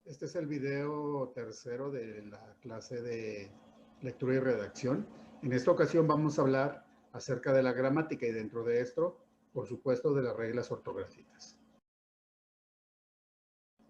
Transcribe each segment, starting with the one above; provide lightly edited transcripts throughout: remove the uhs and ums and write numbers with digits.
Este es el video tercero de la clase de lectura y redacción. En esta ocasión vamos a hablar acerca de la gramática y dentro de esto, por supuesto, de las reglas ortográficas.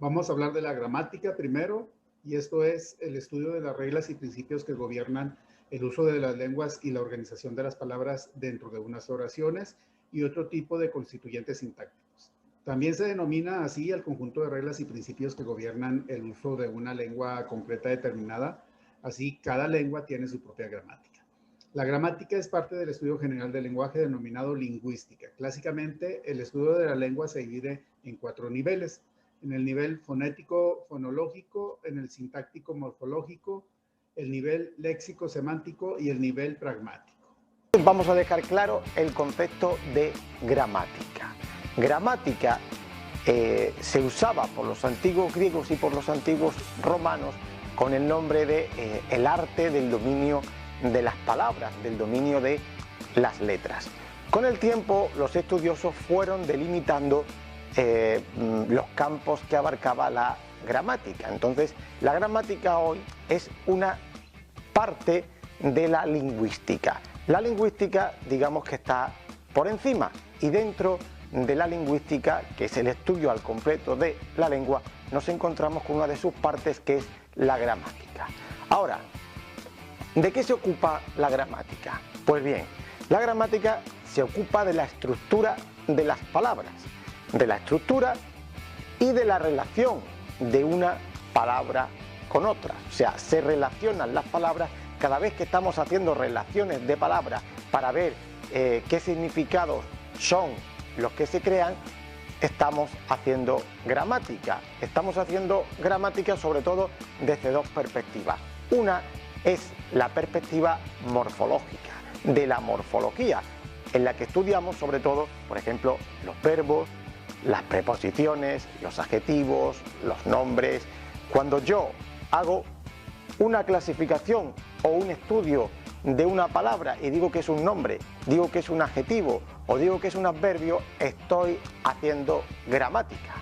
Vamos a hablar de la gramática primero, y esto es el estudio de las reglas y principios que gobiernan el uso de las lenguas y la organización de las palabras dentro de unas oraciones y otro tipo de constituyentes sintácticos. También se denomina así al conjunto de reglas y principios que gobiernan el uso de una lengua concreta determinada. Así, cada lengua tiene su propia gramática. La gramática es parte del estudio general del lenguaje denominado lingüística. Clásicamente, el estudio de la lengua se divide en 4 niveles. En el nivel fonético, fonológico, en el sintáctico, morfológico, el nivel léxico-semántico y el nivel pragmático. Vamos a dejar claro el concepto de gramática. Gramática se usaba por los antiguos griegos y por los antiguos romanos con el nombre de el arte del dominio de las palabras, del dominio de las letras. Con el tiempo los estudiosos fueron delimitando los campos que abarcaba la gramática. Entonces, la gramática hoy es una parte de la lingüística. La lingüística, digamos que está por encima, y dentro de la lingüística, que es el estudio al completo de la lengua, nos encontramos con una de sus partes, que es la gramática. Ahora, ¿de qué se ocupa la gramática? Pues bien, la gramática se ocupa de la estructura de las palabras, de la estructura y de la relación de una palabra con otra. O sea, se relacionan las palabras. Cada vez que estamos haciendo relaciones de palabras para ver qué significados son los que se crean, estamos haciendo gramática. Estamos haciendo gramática sobre todo desde dos perspectivas. Una es la perspectiva morfológica, de la morfología, en la que estudiamos sobre todo, por ejemplo, los verbos, las preposiciones, los adjetivos, los nombres. Cuando yo hago una clasificación o un estudio de una palabra y digo que es un nombre, digo que es un adjetivo o digo que es un adverbio, estoy haciendo gramática.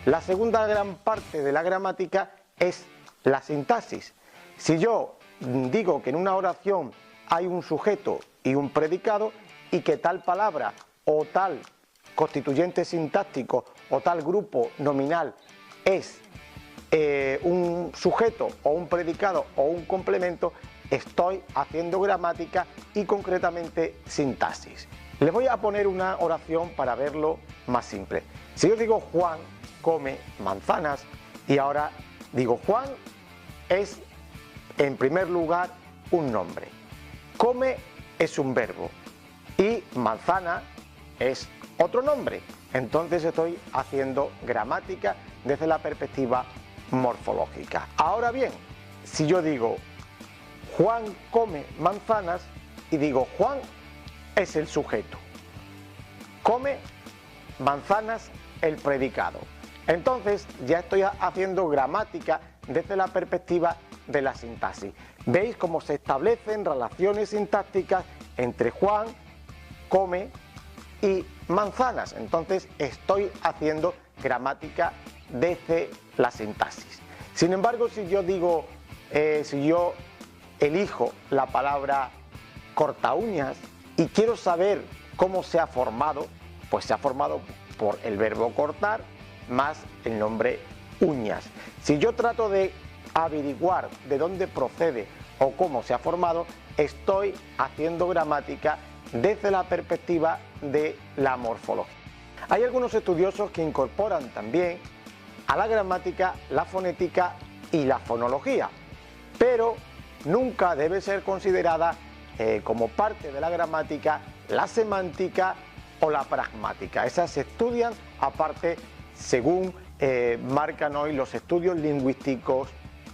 La segunda gran parte de la gramática es la sintaxis. Si yo digo que en una oración hay un sujeto y un predicado y que tal palabra o tal constituyente sintáctico o tal grupo nominal es un sujeto o un predicado o un complemento, estoy haciendo gramática y concretamente sintaxis. Les voy a poner una oración para verlo más simple. Si yo digo Juan come manzanas y ahora digo Juan es en primer lugar un nombre, come es un verbo y manzana es otro nombre. Entonces estoy haciendo gramática desde la perspectiva morfológica. Ahora bien, si yo digo Juan come manzanas y digo Juan es el sujeto, come manzanas el predicado, entonces ya estoy haciendo gramática desde la perspectiva de la sintaxis. ¿Veis cómo se establecen relaciones sintácticas entre Juan, come y manzanas? Entonces estoy haciendo gramática desde la sintaxis. Sin embargo, si yo digo, si yo elijo la palabra cortaúñas y quiero saber cómo se ha formado, pues se ha formado por el verbo cortar más el nombre uñas. Si yo trato de averiguar de dónde procede o cómo se ha formado, estoy haciendo gramática desde la perspectiva de la morfología. Hay algunos estudiosos que incorporan también a la gramática la fonética y la fonología, pero nunca debe ser considerada como parte de la gramática la semántica o la pragmática. Esas se estudian aparte según marcan hoy los estudios lingüísticos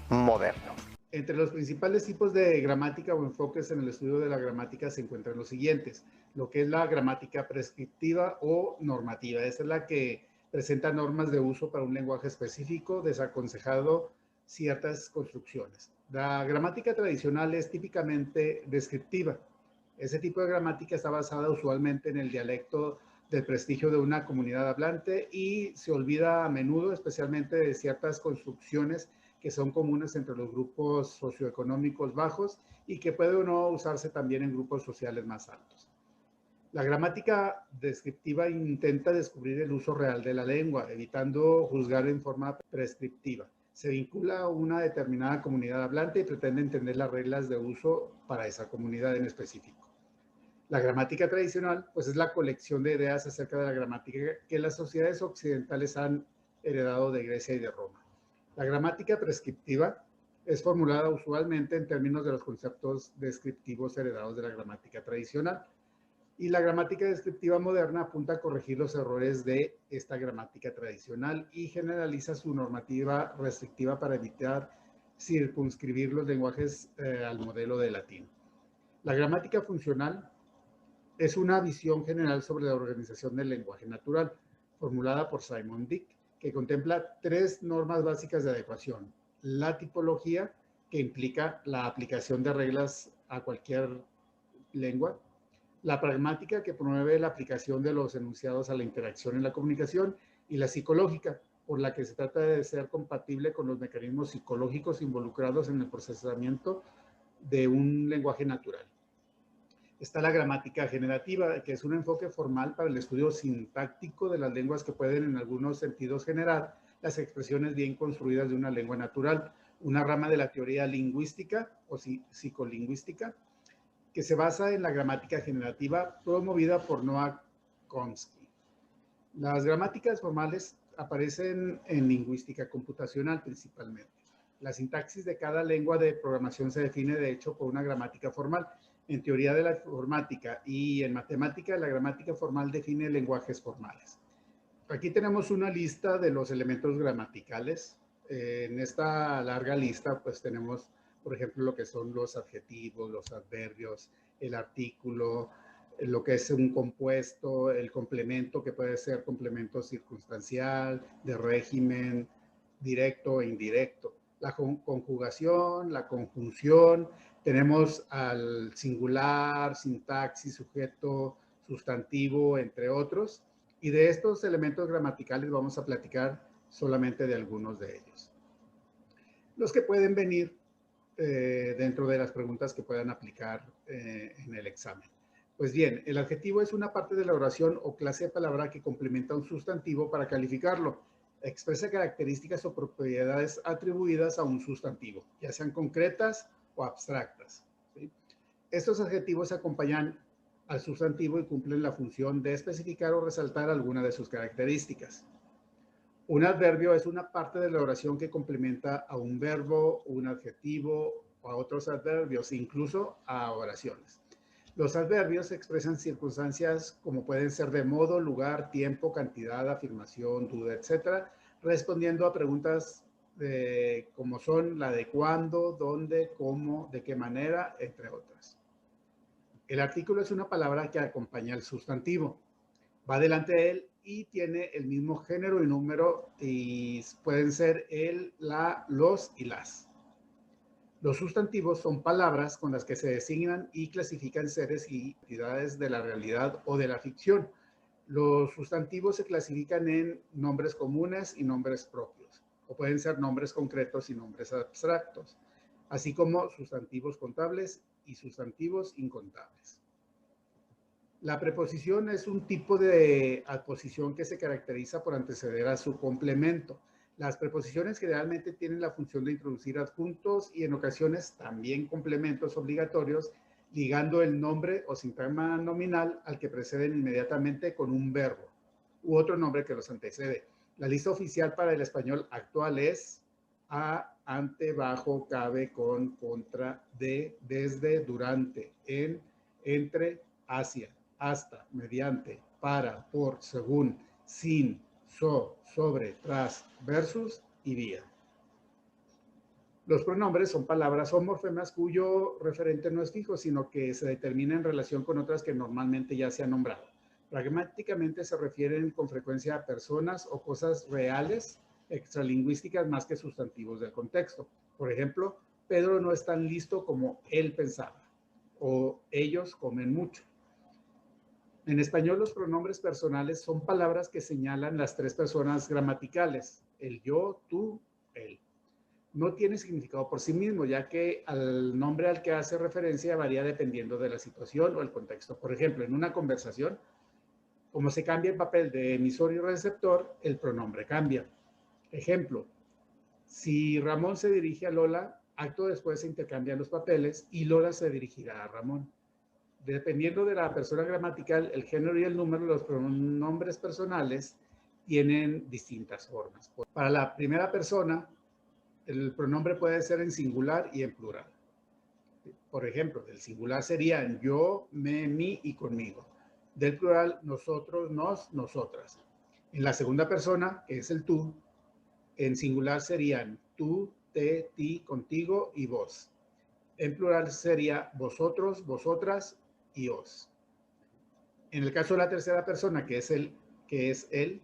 modernos. Entre los principales tipos de gramática o enfoques en el estudio de la gramática se encuentran los siguientes: lo que es la gramática prescriptiva o normativa. Esta es la que presenta normas de uso para un lenguaje específico, desaconsejado ciertas construcciones. La gramática tradicional es típicamente descriptiva. Ese tipo de gramática está basada usualmente en el dialecto del prestigio de una comunidad hablante y se olvida a menudo, especialmente de ciertas construcciones que son comunes entre los grupos socioeconómicos bajos y que puede o no usarse también en grupos sociales más altos. La gramática descriptiva intenta descubrir el uso real de la lengua, evitando juzgar en forma prescriptiva. Se vincula a una determinada comunidad hablante y pretende entender las reglas de uso para esa comunidad en específico. La gramática tradicional, pues, es la colección de ideas acerca de la gramática que las sociedades occidentales han heredado de Grecia y de Roma. La gramática prescriptiva es formulada usualmente en términos de los conceptos descriptivos heredados de la gramática tradicional. Y la gramática descriptiva moderna apunta a corregir los errores de esta gramática tradicional y generaliza su normativa restrictiva para evitar circunscribir los lenguajes al modelo de latín. La gramática funcional es una visión general sobre la organización del lenguaje natural, formulada por Simon Dick, que contempla 3 normas básicas de adecuación. La tipología, que implica la aplicación de reglas a cualquier lengua. La pragmática, que promueve la aplicación de los enunciados a la interacción en la comunicación. Y la psicológica, por la que se trata de ser compatible con los mecanismos psicológicos involucrados en el procesamiento de un lenguaje natural. Está la gramática generativa, que es un enfoque formal para el estudio sintáctico de las lenguas que pueden en algunos sentidos generar las expresiones bien construidas de una lengua natural, una rama de la teoría lingüística o psicolingüística, que se basa en la gramática generativa promovida por Noam Chomsky. Las gramáticas formales aparecen en lingüística computacional principalmente. La sintaxis de cada lengua de programación se define de hecho por una gramática formal. En teoría de la informática y en matemática, la gramática formal define lenguajes formales. Aquí tenemos una lista de los elementos gramaticales. En esta larga lista, pues tenemos, por ejemplo, lo que son los adjetivos, los adverbios, el artículo, lo que es un compuesto, el complemento, que puede ser complemento circunstancial, de régimen, directo e indirecto. La conjugación, la conjunción, tenemos al singular, sintaxis, sujeto, sustantivo, entre otros. Y de estos elementos gramaticales vamos a platicar solamente de algunos de ellos. Los que pueden venir dentro de las preguntas que puedan aplicar en el examen. Pues bien, el adjetivo es una parte de la oración o clase de palabra que complementa un sustantivo para calificarlo. Expresa características o propiedades atribuidas a un sustantivo, ya sean concretas o abstractas, ¿sí? Estos adjetivos acompañan al sustantivo y cumplen la función de especificar o resaltar alguna de sus características. Un adverbio es una parte de la oración que complementa a un verbo, un adjetivo o a otros adverbios, incluso a oraciones. Los adverbios expresan circunstancias como pueden ser de modo, lugar, tiempo, cantidad, afirmación, duda, etc., respondiendo a preguntas como son la de cuándo, dónde, cómo, de qué manera, entre otras. El artículo es una palabra que acompaña al sustantivo. Va delante de él y tiene el mismo género y número y pueden ser el, la, los y las. Los sustantivos son palabras con las que se designan y clasifican seres y entidades de la realidad o de la ficción. Los sustantivos se clasifican en nombres comunes y nombres propios, o pueden ser nombres concretos y nombres abstractos, así como sustantivos contables y sustantivos incontables. La preposición es un tipo de adposición que se caracteriza por anteceder a su complemento. Las preposiciones generalmente tienen la función de introducir adjuntos y en ocasiones también complementos obligatorios, ligando el nombre o sintagma nominal al que preceden inmediatamente con un verbo u otro nombre que los antecede. La lista oficial para el español actual es a, ante, bajo, cabe, con, contra, de, desde, durante, en, entre, hacia, hasta, mediante, para, por, según, sin, sobre, tras, versus y vía. Los pronombres son palabras o morfemas cuyo referente no es fijo, sino que se determina en relación con otras que normalmente ya se han nombrado. Pragmáticamente se refieren con frecuencia a personas o cosas reales, extralingüísticas más que sustantivos del contexto. Por ejemplo, Pedro no es tan listo como él pensaba, o ellos comen mucho. En español, los pronombres personales son palabras que señalan las tres personas gramaticales, el yo, tú, él. No tiene significado por sí mismo, ya que el nombre al que hace referencia varía dependiendo de la situación o el contexto. Por ejemplo, en una conversación, como se cambia el papel de emisor y receptor, el pronombre cambia. Ejemplo, si Ramón se dirige a Lola, acto después se intercambian los papeles y Lola se dirigirá a Ramón. Dependiendo de la persona gramatical, el género y el número de los pronombres personales tienen distintas formas. Para la primera persona, el pronombre puede ser en singular y en plural. Por ejemplo, del singular serían yo, me, mi y conmigo. Del plural, nosotros, nos, nosotras. En la segunda persona, que es el tú, en singular serían tú, te, ti, contigo y vos. En plural sería vosotros, vosotras y os. En el caso de la tercera persona, que es él,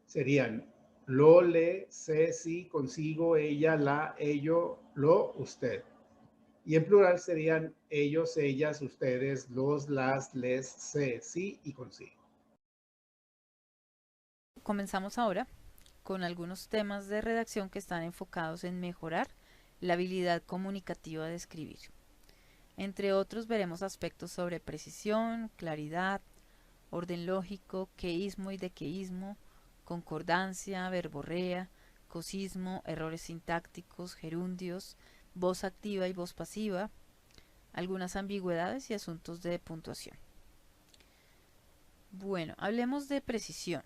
serían lo, le, se, si, consigo, ella, la, ello, lo, usted. Y en plural serían ellos, ellas, ustedes, los, las, les, se, sí y consigo. Comenzamos ahora con algunos temas de redacción que están enfocados en mejorar la habilidad comunicativa de escribir. Entre otros veremos aspectos sobre precisión, claridad, orden lógico, queísmo y dequeísmo, concordancia, verborrea, cosismo, errores sintácticos, gerundios, voz activa y voz pasiva, algunas ambigüedades y asuntos de puntuación. Bueno, hablemos de precisión.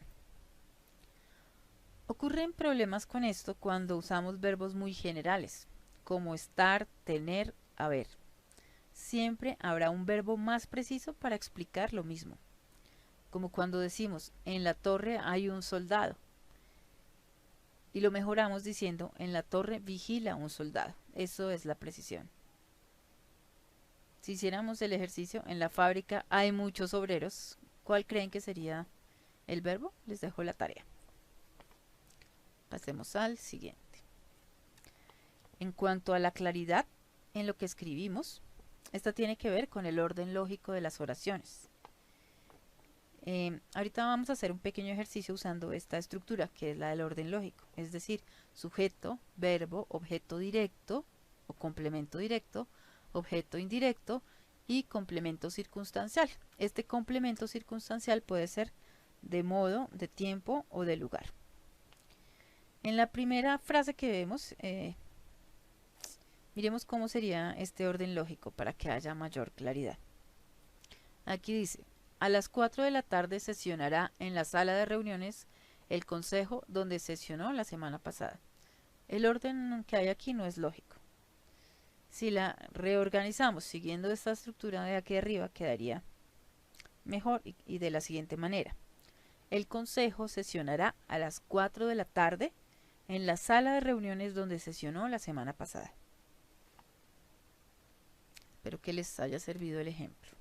Ocurren problemas con esto cuando usamos verbos muy generales, como estar, tener, haber. Siempre habrá un verbo más preciso para explicar lo mismo, como cuando decimos en la torre hay un soldado y lo mejoramos diciendo en la torre vigila un soldado. Eso es la precisión. Si hiciéramos el ejercicio en la fábrica hay muchos obreros, ¿cuál creen que sería el verbo? Les dejo la tarea. Pasemos al siguiente. En cuanto a la claridad en lo que escribimos, esta tiene que ver con el orden lógico de las oraciones. Ahorita vamos a hacer un pequeño ejercicio usando esta estructura que es la del orden lógico, es decir, sujeto, verbo, objeto directo o complemento directo, objeto indirecto y complemento circunstancial. Este complemento circunstancial puede ser de modo, de tiempo o de lugar. En la primera frase que vemos, miremos cómo sería este orden lógico para que haya mayor claridad. Aquí dice, a las 4 de la tarde sesionará en la sala de reuniones el consejo donde sesionó la semana pasada. El orden que hay aquí no es lógico. Si la reorganizamos siguiendo esta estructura de aquí arriba, quedaría mejor y de la siguiente manera. El consejo sesionará a las 4 de la tarde en la sala de reuniones donde sesionó la semana pasada. Espero que les haya servido el ejemplo.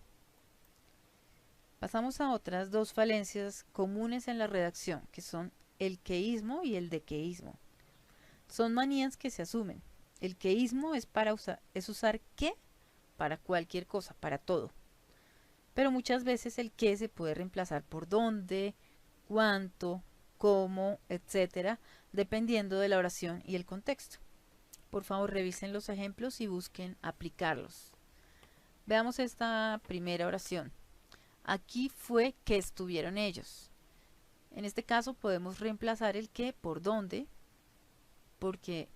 Pasamos a otras dos falencias comunes en la redacción, que son el queísmo y el dequeísmo. Son manías que se asumen. El queísmo es usar que para cualquier cosa, para todo. Pero muchas veces el que se puede reemplazar por dónde, cuánto, cómo, etcétera, dependiendo de la oración y el contexto. Por favor, revisen los ejemplos y busquen aplicarlos. Veamos esta primera oración. Aquí fue que estuvieron ellos. En este caso podemos reemplazar el que por dónde, porque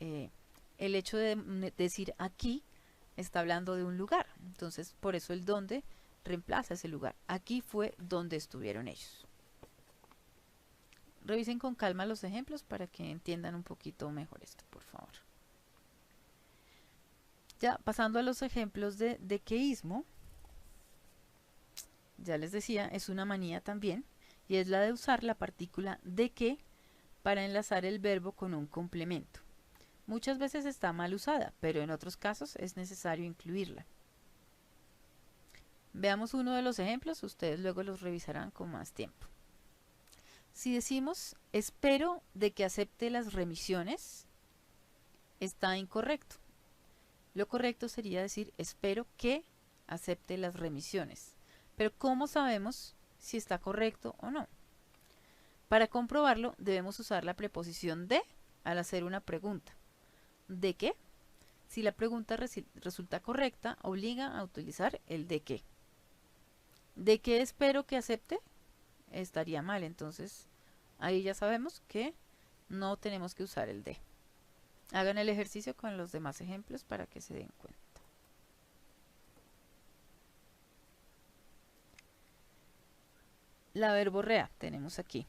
el hecho de decir aquí está hablando de un lugar. Entonces, por eso el dónde reemplaza ese lugar. Aquí fue donde estuvieron ellos. Revisen con calma los ejemplos para que entiendan un poquito mejor esto, por favor. Ya pasando a los ejemplos de dequeísmo, ya les decía, es una manía también, y es la de usar la partícula de que para enlazar el verbo con un complemento. Muchas veces está mal usada, pero en otros casos es necesario incluirla. Veamos uno de los ejemplos, ustedes luego los revisarán con más tiempo. Si decimos, espero de que acepte las remisiones, está incorrecto. Lo correcto sería decir, espero que acepte las remisiones. Pero ¿cómo sabemos si está correcto o no? Para comprobarlo debemos usar la preposición de al hacer una pregunta. ¿De qué? Si la pregunta resulta correcta, obliga a utilizar el de qué. ¿De qué espero que acepte? Estaría mal, entonces ahí ya sabemos que no tenemos que usar el de. Hagan el ejercicio con los demás ejemplos para que se den cuenta. La verborrea tenemos aquí.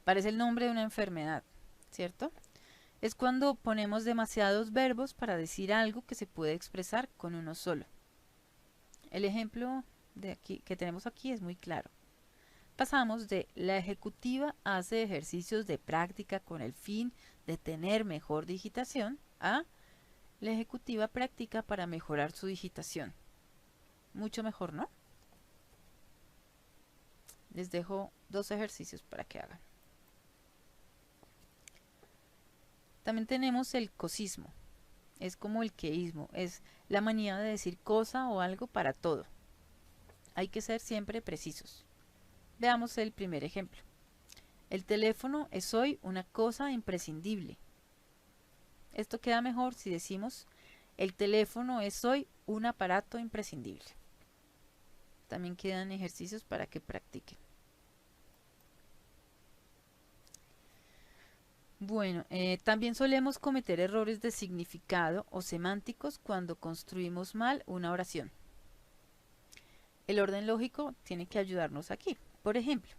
Parece el nombre de una enfermedad, ¿cierto? Es cuando ponemos demasiados verbos para decir algo que se puede expresar con uno solo. El ejemplo de aquí, que tenemos aquí es muy claro. Pasamos de la ejecutiva hace ejercicios de práctica con el fin de tener mejor digitación a la ejecutiva practica para mejorar su digitación. Mucho mejor, ¿no? Les dejo 2 ejercicios para que hagan. También tenemos el cosismo. Es como el queísmo. Es la manía de decir cosa o algo para todo. Hay que ser siempre precisos. Veamos el primer ejemplo. El teléfono es hoy una cosa imprescindible. Esto queda mejor si decimos el teléfono es hoy un aparato imprescindible. También quedan ejercicios para que practiquen. Bueno, también solemos cometer errores de significado o semánticos cuando construimos mal una oración. El orden lógico tiene que ayudarnos aquí. Por ejemplo,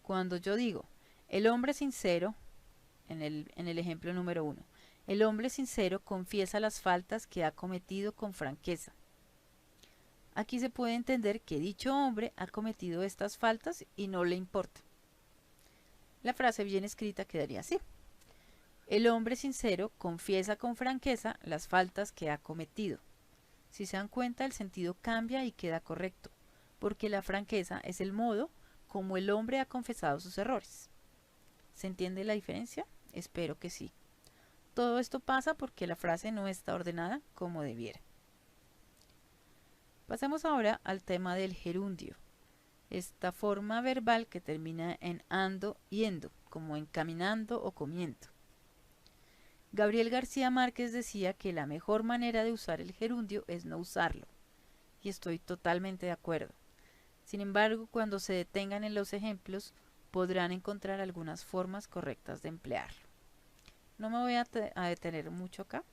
cuando yo digo, el hombre sincero, en el ejemplo número 1, el hombre sincero confiesa las faltas que ha cometido con franqueza. Aquí se puede entender que dicho hombre ha cometido estas faltas y no le importa. La frase bien escrita quedaría así. El hombre sincero confiesa con franqueza las faltas que ha cometido. Si se dan cuenta, el sentido cambia y queda correcto, porque la franqueza es el modo como el hombre ha confesado sus errores. ¿Se entiende la diferencia? Espero que sí. Todo esto pasa porque la frase no está ordenada como debiera. Pasemos ahora al tema del gerundio. Esta forma verbal que termina en ando y endo, como en caminando o comiendo. Gabriel García Márquez decía que la mejor manera de usar el gerundio es no usarlo, y estoy totalmente de acuerdo. Sin embargo, cuando se detengan en los ejemplos, podrán encontrar algunas formas correctas de emplearlo. No me voy a detener mucho acá.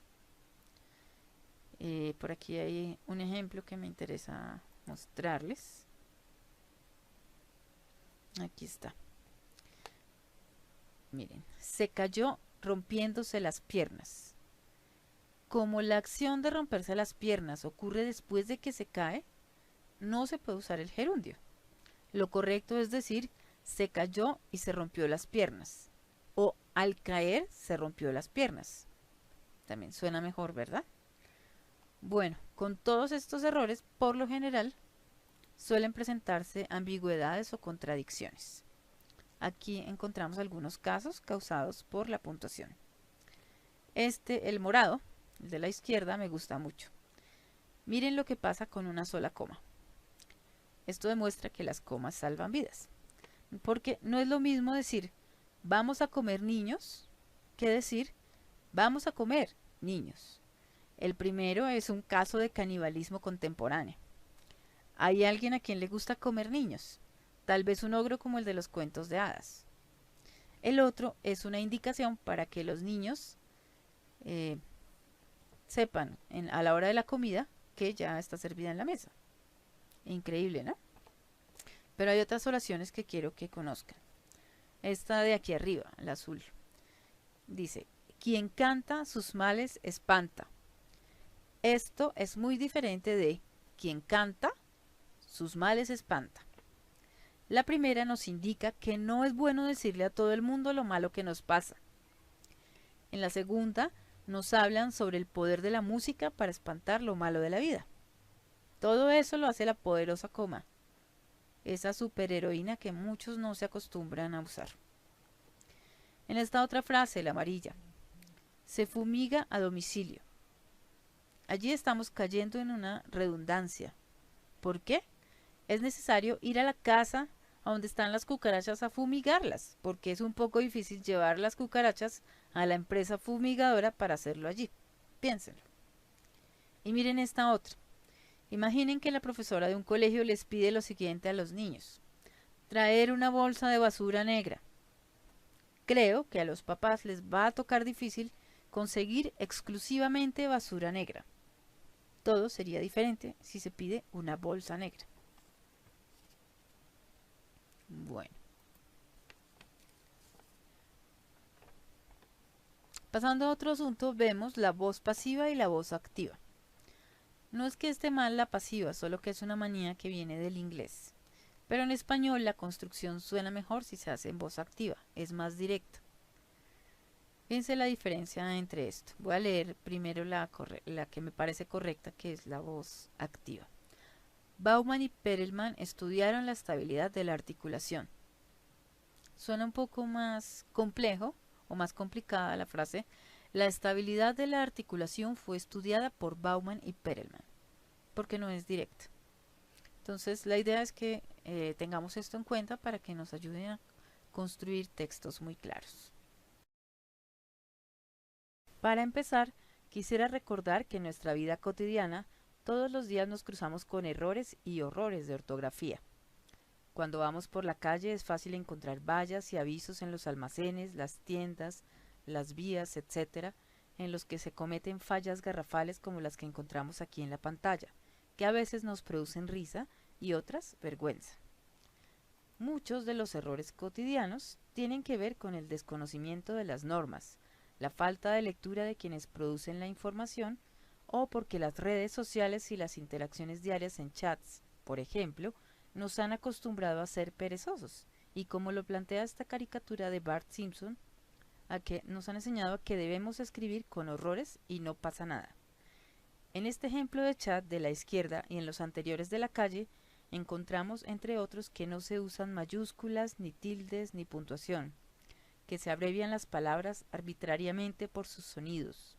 Por aquí hay un ejemplo que me interesa mostrarles. Aquí está. Miren, se cayó rompiéndose las piernas. Como la acción de romperse las piernas ocurre después de que se cae, no se puede usar el gerundio. Lo correcto es decir, se cayó y se rompió las piernas. O al caer se rompió las piernas. También suena mejor, ¿verdad? Bueno, con todos estos errores, por lo general, suelen presentarse ambigüedades o contradicciones. Aquí encontramos algunos casos causados por la puntuación. El morado, el de la izquierda, me gusta mucho. Miren lo que pasa con una sola coma. Esto demuestra que las comas salvan vidas. Porque no es lo mismo decir vamos a comer niños que decir vamos a comer niños. El primero es un caso de canibalismo contemporáneo. ¿Hay alguien a quien le gusta comer niños? Tal vez un ogro como el de los cuentos de hadas. El otro es una indicación para que los niños sepan a la hora de la comida que ya está servida en la mesa. Increíble, ¿no? Pero hay otras oraciones que quiero que conozcan. Esta de aquí arriba, la azul. Dice, quien canta sus males espanta. Esto es muy diferente de quien canta sus males espanta. La primera nos indica que no es bueno decirle a todo el mundo lo malo que nos pasa. En la segunda nos hablan sobre el poder de la música para espantar lo malo de la vida. Todo eso lo hace la poderosa coma, esa superheroína que muchos no se acostumbran a usar. En esta otra frase, la amarilla, se fumiga a domicilio. Allí estamos cayendo en una redundancia. ¿Por qué? es necesario ir a la casa a donde están las cucarachas a fumigarlas, porque es un poco difícil llevar las cucarachas a la empresa fumigadora para hacerlo allí. Piénsenlo. Y miren esta otra. Imaginen que la profesora de un colegio les pide lo siguiente a los niños: traer una bolsa de basura negra. Creo que a los papás les va a tocar difícil conseguir exclusivamente basura negra. Todo sería diferente si se pide una bolsa negra. Bueno. Pasando a otro asunto, vemos la voz pasiva y la voz activa. No es que esté mal la pasiva, solo que es una manía que viene del inglés. Pero en español la construcción suena mejor si se hace en voz activa, es más directa. Fíjense la diferencia entre esto. Voy a leer primero la que me parece correcta, que es la voz activa. Bauman y Perelman estudiaron la estabilidad de la articulación. Suena un poco más complejo o más complicada la frase. La estabilidad de la articulación fue estudiada por Bauman y Perelman, porque no es directa. Entonces la idea es que tengamos esto en cuenta para que nos ayude a construir textos muy claros. Para empezar, quisiera recordar que en nuestra vida cotidiana todos los días nos cruzamos con errores y horrores de ortografía. Cuando vamos por la calle es fácil encontrar vallas y avisos en los almacenes, las tiendas, las vías, etc., en los que se cometen fallas garrafales como las que encontramos aquí en la pantalla, que a veces nos producen risa y otras vergüenza. Muchos de los errores cotidianos tienen que ver con el desconocimiento de las normas, la falta de lectura de quienes producen la información, o porque las redes sociales y las interacciones diarias en chats, por ejemplo, nos han acostumbrado a ser perezosos, y como lo plantea esta caricatura de Bart Simpson, a que nos han enseñado a que debemos escribir con horrores y no pasa nada. En este ejemplo de chat de la izquierda y en los anteriores de la calle, encontramos entre otros que no se usan mayúsculas, ni tildes, ni puntuación, que se abrevian las palabras arbitrariamente por sus sonidos.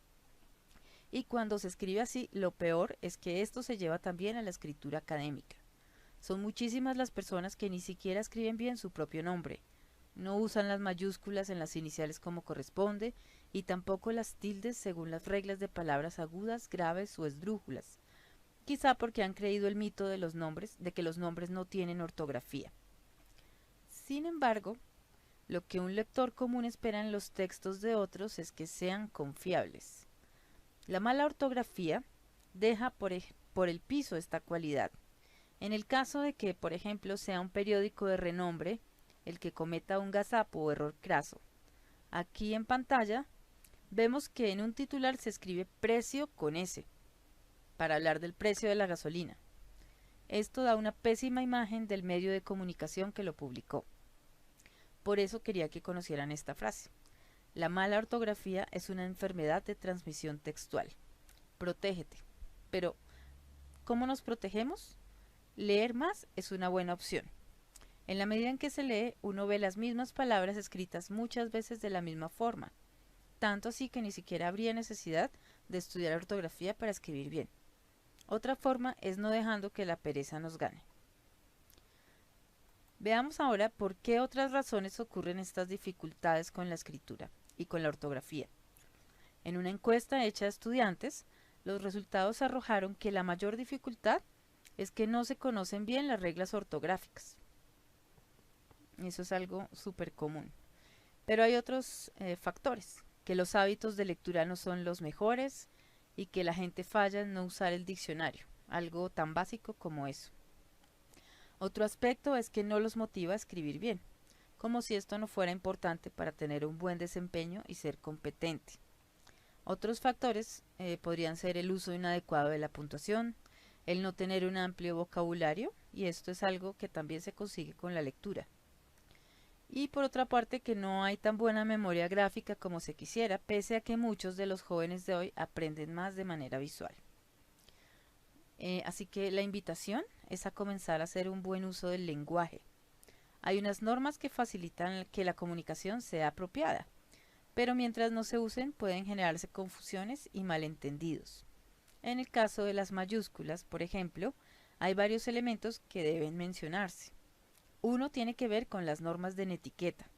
Y cuando se escribe así, lo peor es que esto se lleva también a la escritura académica. Son muchísimas las personas que ni siquiera escriben bien su propio nombre, no usan las mayúsculas en las iniciales como corresponde y tampoco las tildes según las reglas de palabras agudas, graves o esdrújulas, quizá porque han creído el mito de los nombres, de que los nombres no tienen ortografía. Sin embargo, lo que un lector común espera en los textos de otros es que sean confiables. La mala ortografía deja por el piso esta cualidad. En el caso de que, por ejemplo, sea un periódico de renombre el que cometa un gazapo o error craso. Aquí en pantalla vemos que en un titular se escribe precio con S, para hablar del precio de la gasolina. Esto da una pésima imagen del medio de comunicación que lo publicó. Por eso quería que conocieran esta frase. La mala ortografía es una enfermedad de transmisión textual. Protégete. Pero, ¿cómo nos protegemos? Leer más es una buena opción. En la medida en que se lee, uno ve las mismas palabras escritas muchas veces de la misma forma, tanto así que ni siquiera habría necesidad de estudiar ortografía para escribir bien. Otra forma es no dejando que la pereza nos gane. Veamos ahora por qué otras razones ocurren estas dificultades con la escritura y con la ortografía. En una encuesta hecha a estudiantes, los resultados arrojaron que la mayor dificultad es que no se conocen bien las reglas ortográficas. Eso es algo súper común. Pero hay otros factores, que los hábitos de lectura no son los mejores y que la gente falla en no usar el diccionario, algo tan básico como eso. Otro aspecto es que no los motiva a escribir bien, como si esto no fuera importante para tener un buen desempeño y ser competente. Otros factores podrían ser el uso inadecuado de la puntuación, el no tener un amplio vocabulario, y esto es algo que también se consigue con la lectura. Y por otra parte que no hay tan buena memoria gráfica como se quisiera, pese a que muchos de los jóvenes de hoy aprenden más de manera visual. Así que la invitación es a comenzar a hacer un buen uso del lenguaje. Hay unas normas que facilitan que la comunicación sea apropiada, pero mientras no se usen pueden generarse confusiones y malentendidos. En el caso de las mayúsculas, por ejemplo, Hay varios elementos que deben mencionarse. Uno tiene que ver con las normas de etiqueta,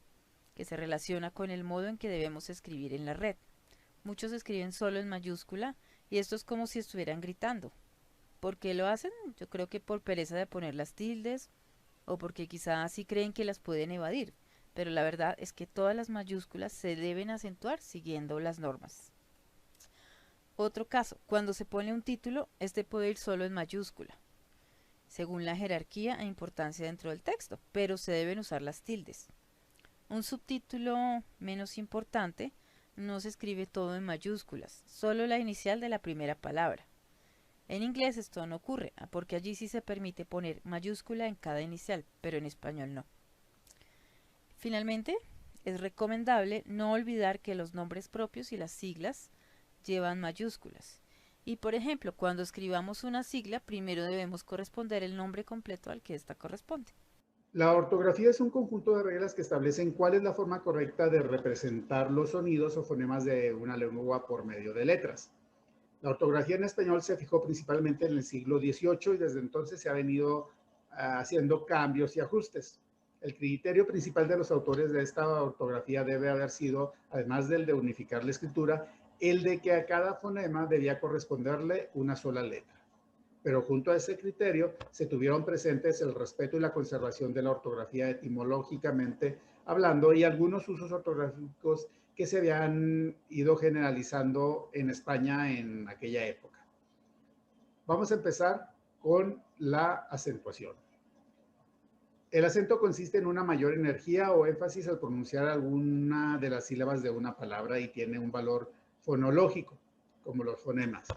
que se relaciona con el modo en que debemos escribir en la red. Muchos escriben solo en mayúscula y esto es como si estuvieran gritando. ¿Por qué lo hacen? Yo creo que por pereza de poner las tildes o porque quizás así creen que las pueden evadir, pero la verdad es que todas las mayúsculas se deben acentuar siguiendo las normas. Otro caso, cuando se pone un título, este puede ir solo en mayúscula, según la jerarquía e importancia dentro del texto, pero se deben usar las tildes. Un subtítulo menos importante no se escribe todo en mayúsculas, solo la inicial de la primera palabra. En inglés esto no ocurre, porque allí sí se permite poner mayúscula en cada inicial, pero en español no. Finalmente, es recomendable no olvidar que los nombres propios y las siglas llevan mayúsculas. Y por ejemplo, cuando escribamos una sigla, primero debemos corresponder el nombre completo al que ésta corresponde. La ortografía es un conjunto de reglas que establecen cuál es la forma correcta de representar los sonidos o fonemas de una lengua por medio de letras. La ortografía en español se fijó principalmente en el siglo XVIII y desde entonces se ha venido haciendo cambios y ajustes. El criterio principal de los autores de esta ortografía debe haber sido, además del de unificar la escritura, el de que a cada fonema debía corresponderle una sola letra. Pero junto a ese criterio se tuvieron presentes el respeto y la conservación de la ortografía etimológicamente hablando y algunos usos ortográficos que se habían ido generalizando en España en aquella época. Vamos a empezar con la acentuación. El acento consiste en una mayor energía o énfasis al pronunciar alguna de las sílabas de una palabra y tiene un valor fonológico, como los fonemas.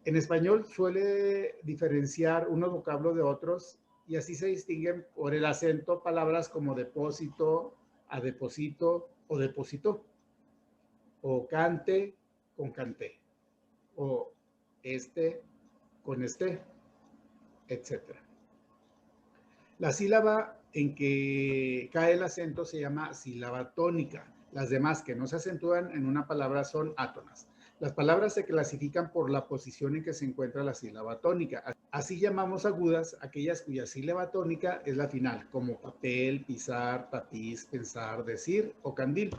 En español suele diferenciar unos vocablos de otros y así se distinguen por el acento palabras como depósito, adeposito o depositó, o cante con canté, o este con este, etc. La sílaba en que cae el acento se llama sílaba tónica. Las demás que no se acentúan en una palabra son átonas. Las palabras se clasifican por la posición en que se encuentra la sílaba tónica. Así llamamos agudas aquellas cuya sílaba tónica es la final, como papel, pisar, tapiz, pensar, decir o candil.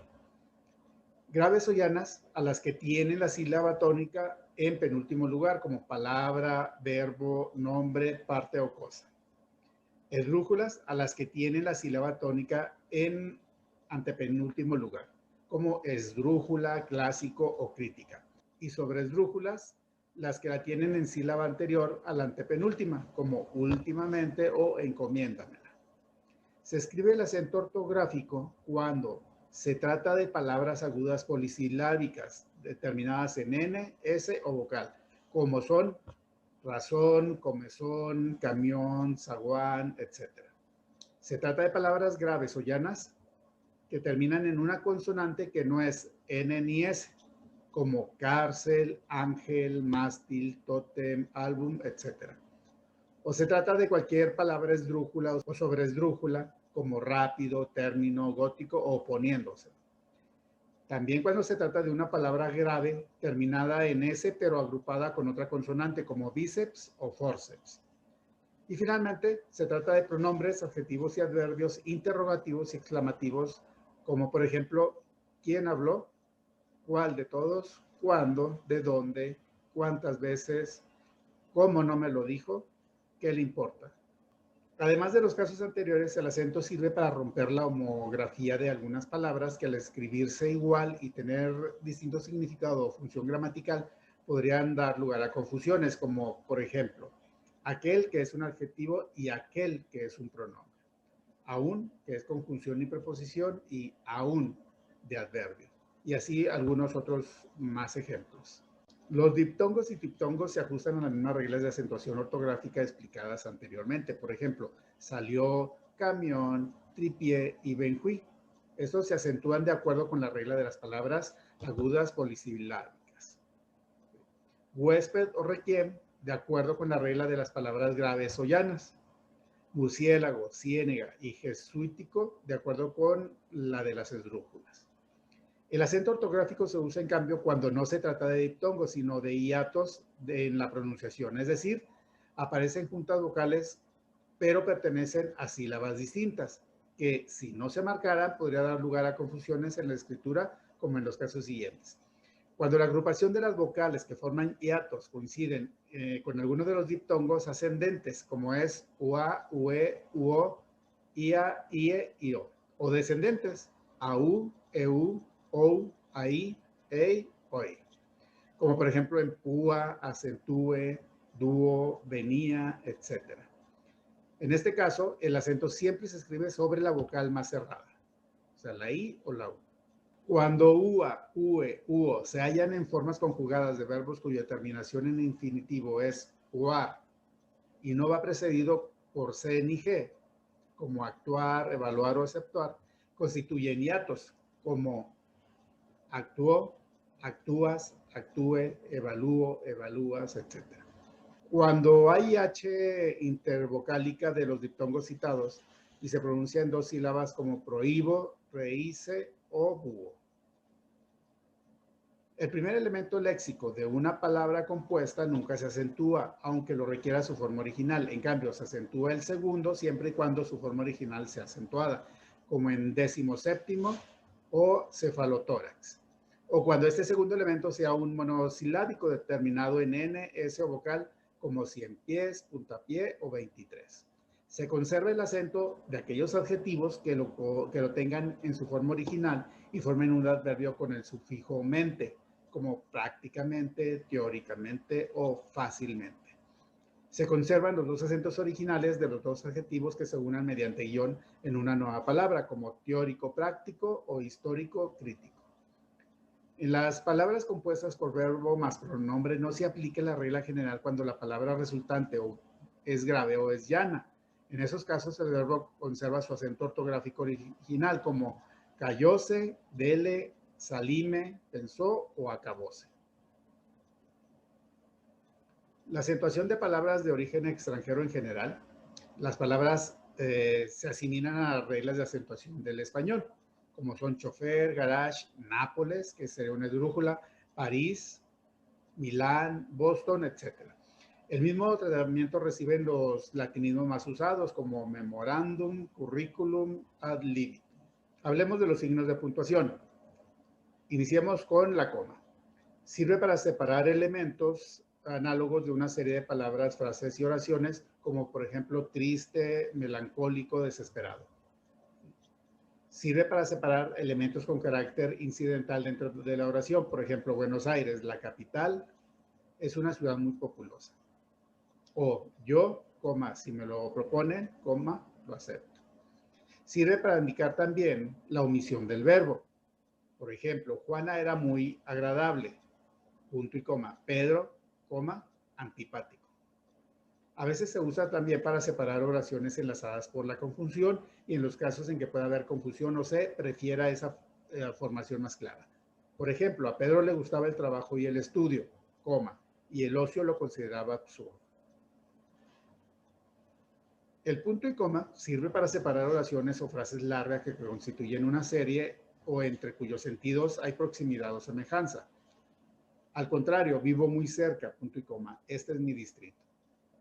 Graves o llanas a las que tienen la sílaba tónica en penúltimo lugar, como palabra, verbo, nombre, parte o cosa. Esdrújulas a las que tienen la sílaba tónica en antepenúltimo lugar, como esdrújula, clásico o crítica. Y sobre esdrújulas, las que la tienen en sílaba anterior a la antepenúltima, como últimamente o encomiéndamela. Se escribe el acento ortográfico cuando se trata de palabras agudas polisilábicas determinadas en N, S o vocal, como son razón, comezón, camión, zaguán, etc. Se trata de palabras graves o llanas que terminan en una consonante que no es N ni S, como cárcel, ángel, mástil, tótem, álbum, etc. O se trata de cualquier palabra esdrújula o sobresdrújula, como rápido, término, gótico o poniéndose. También cuando se trata de una palabra grave terminada en S pero agrupada con otra consonante como bíceps o forceps. Y finalmente se trata de pronombres, adjetivos y adverbios interrogativos y exclamativos como por ejemplo, ¿quién habló? ¿Cuál de todos? ¿Cuándo? ¿De dónde? ¿Cuántas veces? ¿Cómo no me lo dijo? ¿Qué le importa? Además de los casos anteriores, el acento sirve para romper la homografía de algunas palabras que al escribirse igual y tener distinto significado o función gramatical podrían dar lugar a confusiones, como por ejemplo, aquel que es un adjetivo y aquel que es un pronombre. Aún, que es conjunción y preposición, y aún de adverbio. Y así algunos otros más ejemplos. Los diptongos y triptongos se ajustan a las mismas reglas de acentuación ortográfica explicadas anteriormente. Por ejemplo, salió, camión, tripié y benjuí. Estos se acentúan de acuerdo con la regla de las palabras agudas polisilábicas. Huésped o requiem, de acuerdo con la regla de las palabras graves o llanas. Murciélago, ciénega y jesuítico, de acuerdo con la de las esdrújulas. El acento ortográfico se usa en cambio cuando no se trata de diptongos, sino de hiatos en la pronunciación, es decir, aparecen juntas vocales, pero pertenecen a sílabas distintas, que si no se marcaran podría dar lugar a confusiones en la escritura, como en los casos siguientes. Cuando la agrupación de las vocales que forman hiatos coinciden con algunos de los diptongos ascendentes, como es ua, ue, uo, ia, ie, io, o descendentes, au, eu, ou, ai, ei, oi, como por ejemplo en púa, acentúe, dúo, venía, etc. En este caso, el acento siempre se escribe sobre la vocal más cerrada, o sea, la i o la u. Cuando ua, ue, uo se hallan en formas conjugadas de verbos cuya terminación en infinitivo es uar y no va precedido por c ni g, como actuar, evaluar o aceptar, constituyen hiatos, como actuó, actúas, actúe, evalúo, evalúas, etc. Cuando hay H intervocálica de los diptongos citados y se pronuncia en dos sílabas como prohíbo, rehice o búho. El primer elemento léxico de una palabra compuesta nunca se acentúa, aunque lo requiera su forma original. En cambio, se acentúa el segundo siempre y cuando su forma original sea acentuada, como en 17º o cefalotórax. O cuando este segundo elemento sea un monosilábico determinado en N, S o vocal, como cien pies, puntapié o 23. Se conserva el acento de aquellos adjetivos que lo tengan en su forma original y formen un adverbio con el sufijo mente, como prácticamente, teóricamente o fácilmente. Se conservan los dos acentos originales de los dos adjetivos que se unan mediante guión en una nueva palabra, como teórico práctico o histórico crítico. En las palabras compuestas por verbo más pronombre no se aplica la regla general cuando la palabra resultante o es grave o es llana. En esos casos el verbo conserva su acento ortográfico original, como cayóse, dele, salime, pensó o acabóse. La acentuación de palabras de origen extranjero en general, las palabras se asimilan a las reglas de acentuación del español, como son chofer, garage, Nápoles, que sería una esdrújula, París, Milán, Boston, etc. El mismo tratamiento reciben los latinismos más usados, como memorándum, currículum, ad libitum. Hablemos de los signos de puntuación. Iniciemos con la coma. Sirve para separar elementos análogos de una serie de palabras, frases y oraciones, como por ejemplo triste, melancólico, desesperado. Sirve para separar elementos con carácter incidental dentro de la oración. Por ejemplo, Buenos Aires, la capital, es una ciudad muy populosa. O yo, coma, si me lo proponen, coma, lo acepto. Sirve para indicar también la omisión del verbo. Por ejemplo, Juana era muy agradable, punto y coma. Pedro, coma, antipático. A veces se usa también para separar oraciones enlazadas por la conjunción y en los casos en que pueda haber confusión o se prefiera esa formación más clara. Por ejemplo, a Pedro le gustaba el trabajo y el estudio, coma, y el ocio lo consideraba absurdo. El punto y coma sirve para separar oraciones o frases largas que constituyen una serie o entre cuyos sentidos hay proximidad o semejanza. Al contrario, vivo muy cerca, punto y coma, este es mi distrito.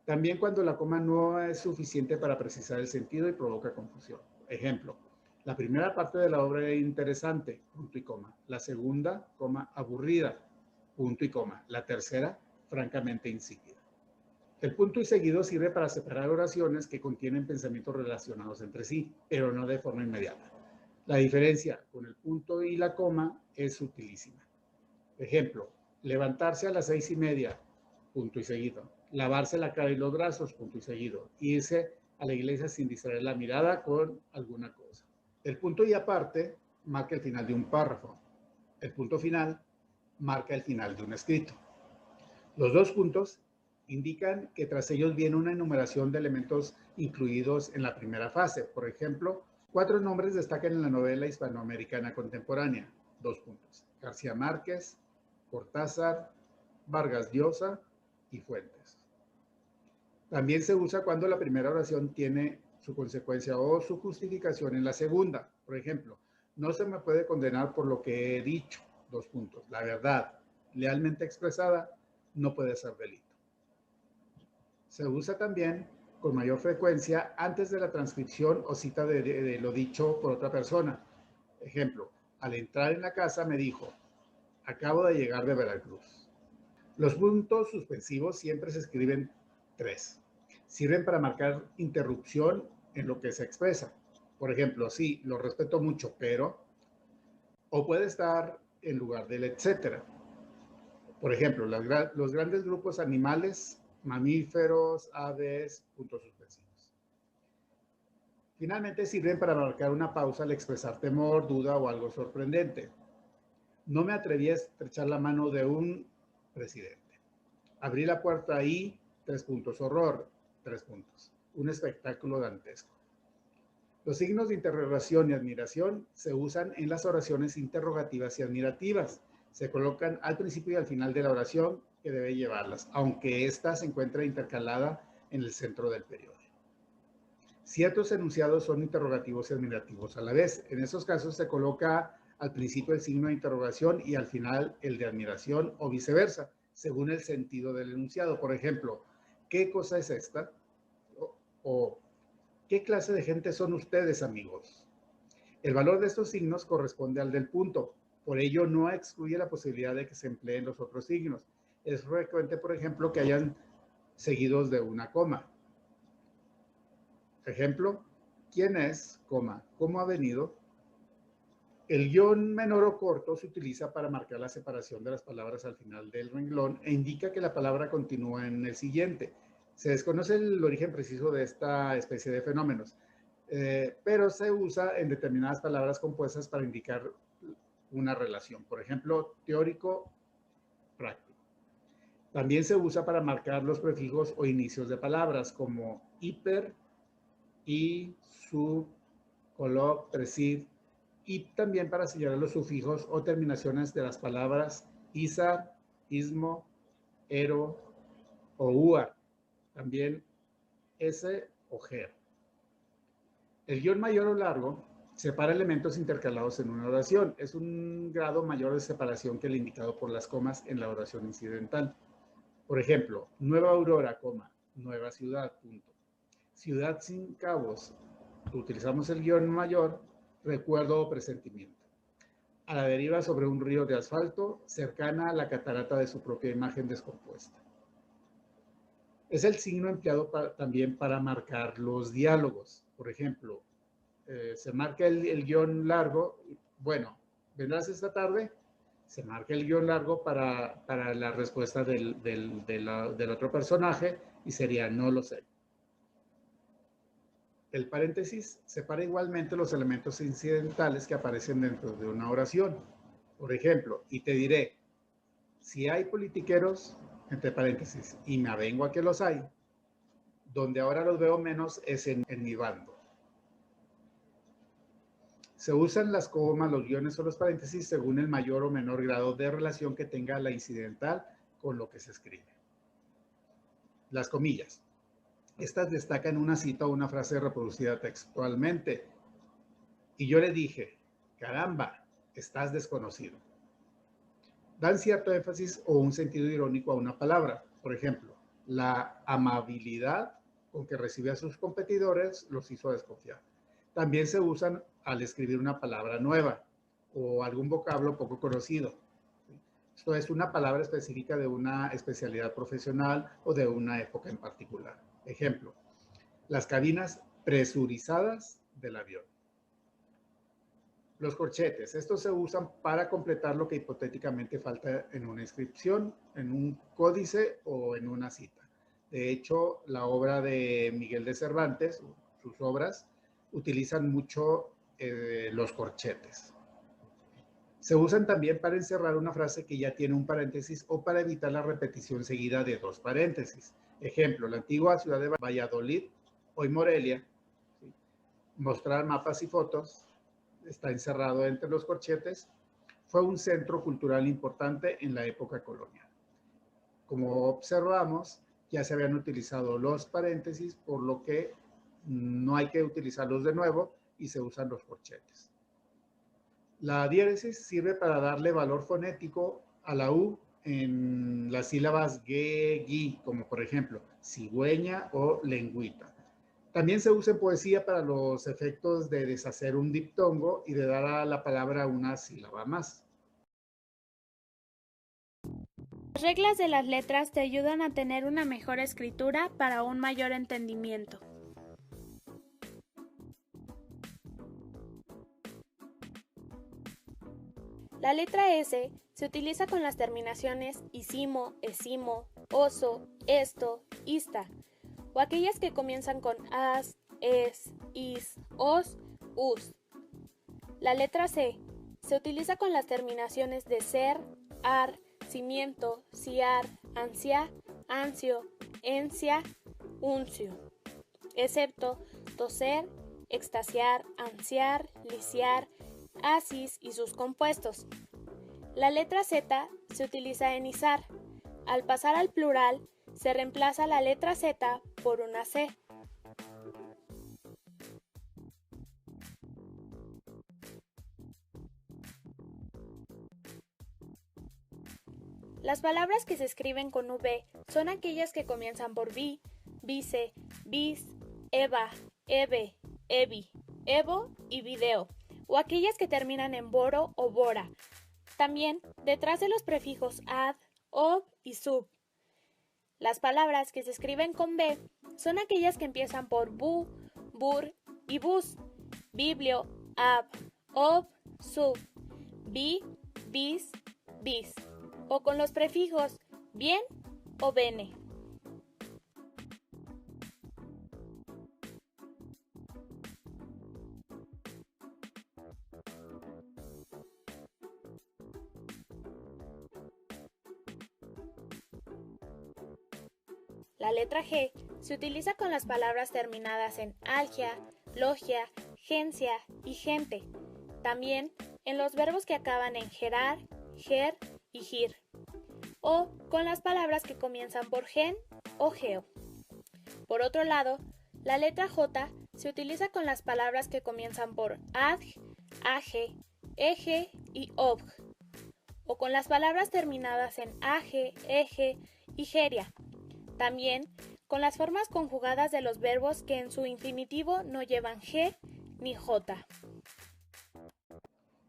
También cuando la coma no es suficiente para precisar el sentido y provoca confusión. Ejemplo, la primera parte de la obra era interesante, punto y coma. La segunda, coma, aburrida, punto y coma. La tercera, francamente insípida. El punto y seguido sirve para separar oraciones que contienen pensamientos relacionados entre sí, pero no de forma inmediata. La diferencia con el punto y la coma es sutilísima. Ejemplo, levantarse a las 6:30, punto y seguido. Lavarse la cara y los brazos, punto y seguido. Irse a la iglesia sin distraer la mirada con alguna cosa. El punto y aparte marca el final de un párrafo. El punto final marca el final de un escrito. Los dos puntos indican que tras ellos viene una enumeración de elementos incluidos en la primera fase. Por ejemplo, 4 nombres destacan en la novela hispanoamericana contemporánea. 2 puntos. García Márquez, Cortázar, Vargas Llosa y Fuentes. También se usa cuando la primera oración tiene su consecuencia o su justificación en la segunda. Por ejemplo, no se me puede condenar por lo que he dicho. 2 puntos. La verdad, lealmente expresada, no puede ser delito. Se usa también con mayor frecuencia antes de la transcripción o cita de lo dicho por otra persona. Ejemplo, al entrar en la casa me dijo, acabo de llegar de Veracruz. Los puntos suspensivos siempre se escriben 3. Sirven para marcar interrupción en lo que se expresa. Por ejemplo, sí, lo respeto mucho, pero, o puede estar en lugar del etcétera. Por ejemplo, los grandes grupos animales, mamíferos, aves, puntos suspensivos. Finalmente sirven para marcar una pausa al expresar temor, duda o algo sorprendente. No me atreví a estrechar la mano de un presidente. Abrí la puerta y, 3 puntos, horror, 3 puntos. Un espectáculo dantesco. Los signos de interrogación y admiración se usan en las oraciones interrogativas y admirativas. Se colocan al principio y al final de la oración que debe llevarlas, aunque ésta se encuentra intercalada en el centro del periodo. Ciertos enunciados son interrogativos y admirativos a la vez. En esos casos se coloca al principio el signo de interrogación y al final el de admiración o viceversa, según el sentido del enunciado. Por ejemplo, ¿qué cosa es esta? O ¿qué clase de gente son ustedes, amigos? El valor de estos signos corresponde al del punto. Por ello, no excluye la posibilidad de que se empleen los otros signos. Es frecuente, por ejemplo, que hayan seguidos de una coma. Ejemplo, ¿quién es? Coma, ¿cómo ha venido? El guión menor o corto se utiliza para marcar la separación de las palabras al final del renglón e indica que la palabra continúa en el siguiente. Se desconoce el origen preciso de esta especie de fenómenos, pero se usa en determinadas palabras compuestas para indicar una relación. Por ejemplo, teórico, práctico. También se usa para marcar los prefijos o inicios de palabras como hiper, y, sub, coloc, presid, y también para señalar los sufijos o terminaciones de las palabras isar, ismo, ero o uar. También s o ger. El guión mayor o largo separa elementos intercalados en una oración. Es un grado mayor de separación que el indicado por las comas en la oración incidental. Por ejemplo, nueva aurora, coma, nueva ciudad, punto. Ciudad sin cabos, utilizamos el guión mayor, recuerdo o presentimiento. A la deriva sobre un río de asfalto, cercana a la catarata de su propia imagen descompuesta. Es el signo empleado también para marcar los diálogos. Por ejemplo, se marca el guión largo, bueno, ¿vendrás esta tarde? Se marca el guión largo para la respuesta del otro personaje y sería no lo sé. El paréntesis separa igualmente los elementos incidentales que aparecen dentro de una oración. Por ejemplo, y te diré, si hay politiqueros, entre paréntesis, y me avengo a que los hay, donde ahora los veo menos es en mi bando. Se usan las comas, los guiones o los paréntesis según el mayor o menor grado de relación que tenga la incidental con lo que se escribe. Las comillas. Estas destacan una cita o una frase reproducida textualmente. Y yo le dije, caramba, estás desconocido. Dan cierto énfasis o un sentido irónico a una palabra. Por ejemplo, la amabilidad con que recibe a sus competidores los hizo desconfiar. También se usan al escribir una palabra nueva o algún vocablo poco conocido. Esto es una palabra específica de una especialidad profesional o de una época en particular. Ejemplo, las cabinas presurizadas del avión. Los corchetes, estos se usan para completar lo que hipotéticamente falta en una inscripción, en un códice o en una cita. De hecho, la obra de Miguel de Cervantes, sus obras, utilizan mucho los corchetes. Se usan también para encerrar una frase que ya tiene un paréntesis o para evitar la repetición seguida de dos paréntesis. Ejemplo, la antigua ciudad de Valladolid, hoy Morelia, ¿sí? Mostrar mapas y fotos, está encerrado entre los corchetes, fue un centro cultural importante en la época colonial. Como observamos, ya se habían utilizado los paréntesis, por lo que no hay que utilizarlos de nuevo y se usan los corchetes. La diéresis sirve para darle valor fonético a la U en las sílabas ge, gi, como por ejemplo cigüeña o lengüita. También se usa en poesía para los efectos de deshacer un diptongo y de dar a la palabra una sílaba más. Las reglas de las letras te ayudan a tener una mejor escritura para un mayor entendimiento. La letra S se utiliza con las terminaciones isimo, esimo, oso, esto, ista, o aquellas que comienzan con as, es, is, os, us. La letra C se utiliza con las terminaciones de ser, ar, cimiento, ciar, ansia, ansio, encia, uncio, excepto toser, extasiar, ansiar, lisiar, asis y sus compuestos. La letra Z se utiliza en izar. Al pasar al plural, se reemplaza la letra Z por una C. Las palabras que se escriben con V son aquellas que comienzan por vi, vice, bis, eva, eve, evi, evo y video, o aquellas que terminan en boro o bora. También detrás de los prefijos ad, ob y sub. Las palabras que se escriben con B son aquellas que empiezan por bu, bur y bus, biblio, ab, ob, sub, bi, bis, bis, o con los prefijos bien o bene. La letra G se utiliza con las palabras terminadas en algia, logia, gencia y gente. También en los verbos que acaban en gerar, ger y gir. O con las palabras que comienzan por gen o geo. Por otro lado, la letra J se utiliza con las palabras que comienzan por adj, age, eje y obj. O con las palabras terminadas en age, eje y geria. También con las formas conjugadas de los verbos que en su infinitivo no llevan G ni J.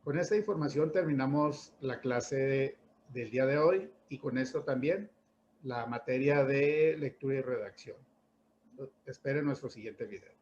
Con esta información terminamos la clase del día de hoy y con esto también la materia de lectura y redacción. Esperen nuestro siguiente video.